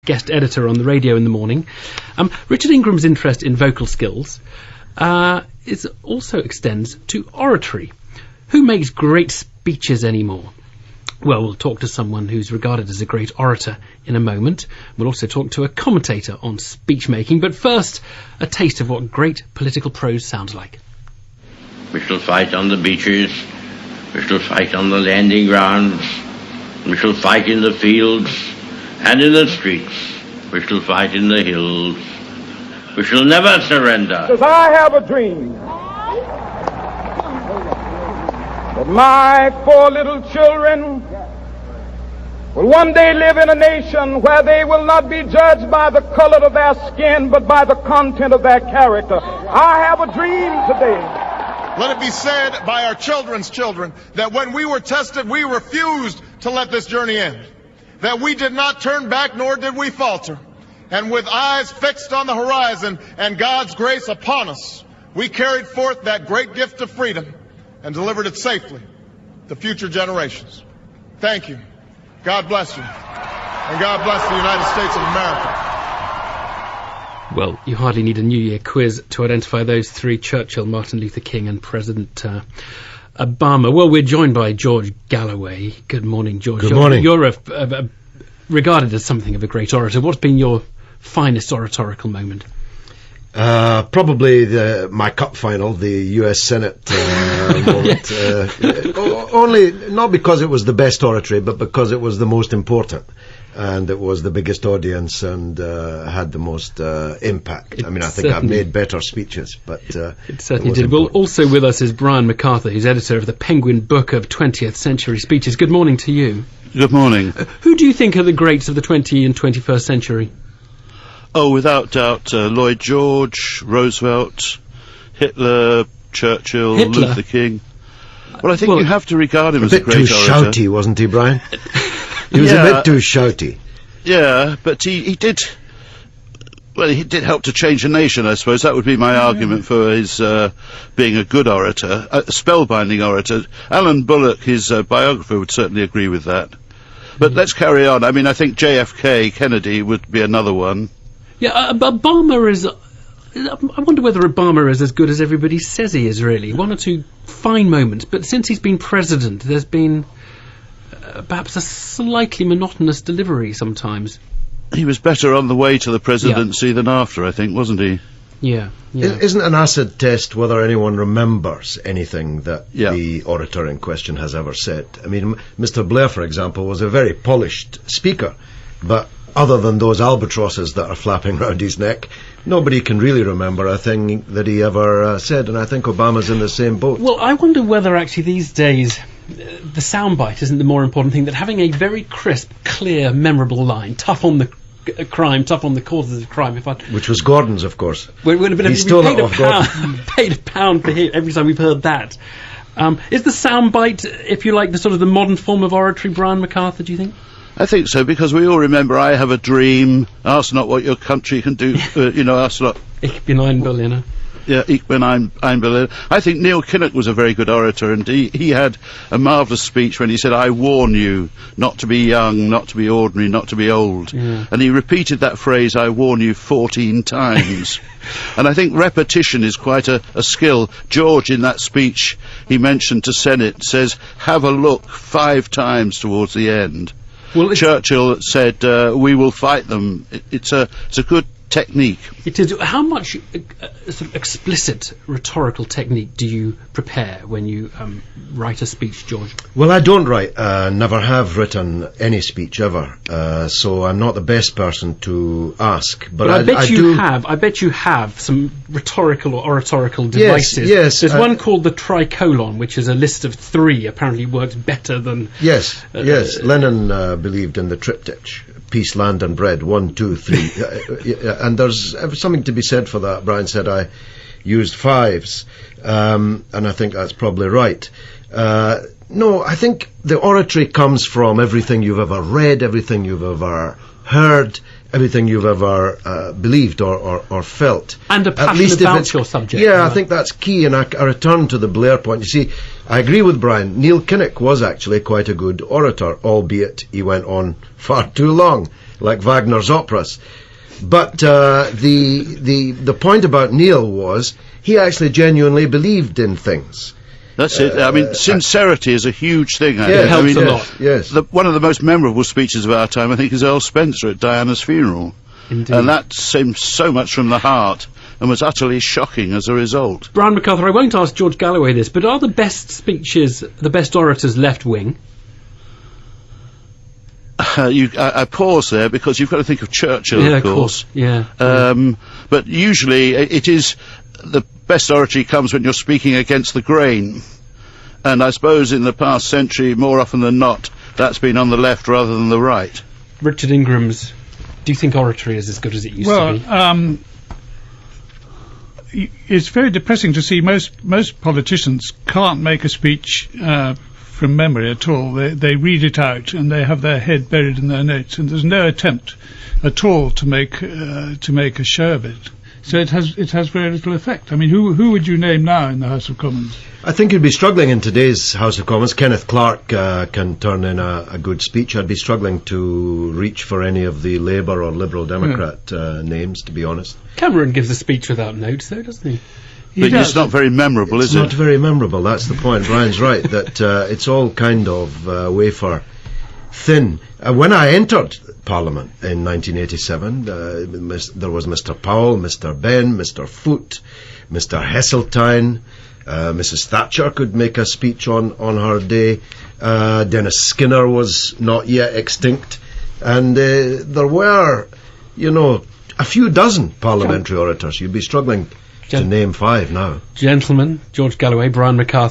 guest editor on the radio in the morning. Richard Ingram's interest in vocal skills also extends to oratory. Who makes great speeches anymore? Well, we'll talk to someone who's regarded as a great orator in a moment. We'll also talk to a commentator on speech making. But first, a taste of what great political prose sounds like. We shall fight on the beaches. We shall fight on the landing grounds. We shall fight in the fields and in the streets. We shall fight in the hills. We shall never surrender. Because I have a dream that my 4 little children will one day live in a nation where they will not be judged by the color of their skin, but by the content of their character. I have a dream today. Let it be said by our children's children that when we were tested, we refused to let this journey end. That we did not turn back, nor did we falter. And with eyes fixed on the horizon and God's grace upon us, we carried forth that great gift of freedom and delivered it safely to future generations. Thank you. God bless you. And God bless the United States of America. Well, you hardly need a New Year quiz to identify those three: Churchill, Martin Luther King and President Obama. Well, we're joined by George Galloway. Good morning, George. Good morning. You're regarded as something of a great orator. What's been your finest oratorical moment? Probably my cup final, the U.S. Senate moment. Only not because it was the best oratory, but because it was the most important, and it was the biggest audience and had the most impact. I think I've made better speeches, but it certainly did. Well, also with us is Brian MacArthur, who's editor of the Penguin Book of 20th Century Speeches. Good morning to you. Good morning. Who do you think are the greats of the 20th and 21st century? Oh, without doubt, Lloyd George, Roosevelt, Hitler, Churchill, Luther King. Well, I think you have to regard him as a great orator. A bit too shouty, wasn't he, Brian? He was a bit too shouty. Yeah, but he did... Well, he did help to change a nation, I suppose. That would be my argument for his being a good orator, a spellbinding orator. Alan Bullock, his biographer, would certainly agree with that. But let's carry on. I think JFK, Kennedy, would be another one. Yeah, Obama is... I wonder whether Obama is as good as everybody says he is, really. One or two fine moments, but since he's been president, there's been perhaps a slightly monotonous delivery sometimes. He was better on the way to the presidency than after, I think, wasn't he? Yeah. Isn't an acid test whether anyone remembers anything that the orator in question has ever said? Mr. Blair, for example, was a very polished speaker, but other than those albatrosses that are flapping round his neck, nobody can really remember a thing that he ever said, and I think Obama's in the same boat. Well, I wonder whether actually these days the soundbite isn't the more important thing, that having a very crisp, clear, memorable line, tough on the crime, tough on the causes of crime. Which was Gordon's, of course. He stole it off Gordon. Paid a pound for him every time we've heard that. Is the soundbite, if you like, the sort of the modern form of oratory, Brian MacArthur, do you think? I think so, because we all remember I have a dream, ask not what your country can do, ask not... Ich bin ein Berliner. Yeah, ich bin ein Berliner. I think Neil Kinnock was a very good orator, and he had a marvellous speech when he said, I warn you not to be young, not to be ordinary, not to be old. Yeah. And he repeated that phrase, I warn you, 14 times. And I think repetition is quite a skill. George, in that speech he mentioned to Senate, says, have a look 5 times towards the end. Well, Churchill said, we will fight them. It's a good technique. It is. How much sort of explicit rhetorical technique do you prepare when you write a speech, George? Well, I don't write. Never have written any speech ever. So I'm not the best person to ask. But I bet you have some rhetorical or oratorical devices. Yes. There's one called the tricolon, which is a list of 3. Apparently works better than... Yes. Lenin believed in the triptych. Peace, land and bread, 1, 2, 3. And there's something to be said for that. Brian said I used 5s, and I think that's probably right. No, I think the oratory comes from everything you've ever read, everything you've ever heard everything you've ever believed or felt. And a At passion least if about it's, your subject. Yeah, right? I think that's key, and I return to the Blair point. You see, I agree with Brian. Neil Kinnock was actually quite a good orator, albeit he went on far too long, like Wagner's operas. But the point about Neil was he actually genuinely believed in things. That's it. I mean, sincerity is a huge thing. Yeah, it helps a yes, lot. Yes. One of the most memorable speeches of our time, I think, is Earl Spencer at Diana's funeral. Indeed. And that seemed so much from the heart and was utterly shocking as a result. Brian MacArthur, I won't ask George Galloway this, but are the best speeches, the best orators left-wing? I pause there because you've got to think of Churchill, of course. Yeah. But usually it is the best oratory comes when you're speaking against the grain. And I suppose in the past century, more often than not, that's been on the left rather than the right. Richard Ingram's, do you think oratory is as good as it used to be? It's very depressing to see most politicians can't make a speech from memory at all. They read it out and they have their head buried in their notes, and there's no attempt at all to make a show of it. So it has very little effect. I mean, who would you name now in the House of Commons? I think you'd be struggling in today's House of Commons. Kenneth Clarke can turn in a good speech. I'd be struggling to reach for any of the Labour or Liberal Democrat names, to be honest. Cameron gives a speech without notes, though, doesn't he? But it's not very memorable, is it? It's not very memorable, that's the point. Brian's right, that it's all kind of wafer thin. When I entered Parliament in 1987, there was Mr. Powell, Mr. Benn, Mr. Foote, Mr. Heseltine, Mrs. Thatcher could make a speech on her day, Dennis Skinner was not yet extinct, and there were, a few dozen parliamentary orators. You'd be struggling to name 5 now. Gentlemen, George Galloway, Brian MacArthur.